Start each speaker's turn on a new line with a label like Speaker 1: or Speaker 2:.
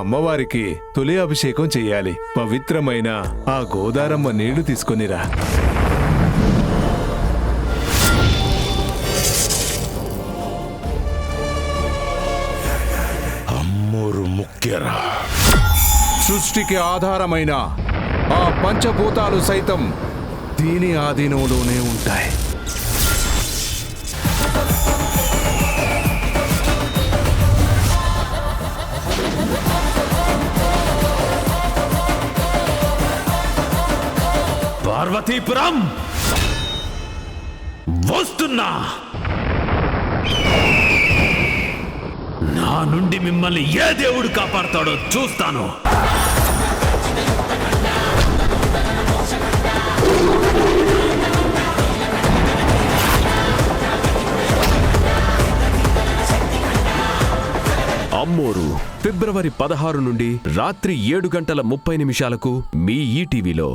Speaker 1: అమ్మవారికి తొలి అభిషేకం చెయ్యాలి. పవిత్రమైన ఆ గోదారమ్మ నీళ్లు తీసుకొనిరా.
Speaker 2: అమ్మోరు ముఖ్యరా.
Speaker 1: సృష్టికి ఆధారమైన ఆ పంచభూతాలు సైతం దీని ఆధీనంలోనే ఉంటాయి.
Speaker 2: పార్వతీపురం వస్తున్నా. నా నుండి మిమ్మల్ని ఏ దేవుడు కాపాడతాడో చూస్తాను.
Speaker 3: అమ్మోరు ఫిబ్రవరి 16 నుండి రాత్రి 7 గంటల 30 నిమిషాలకు మీ ఈటీవీలో.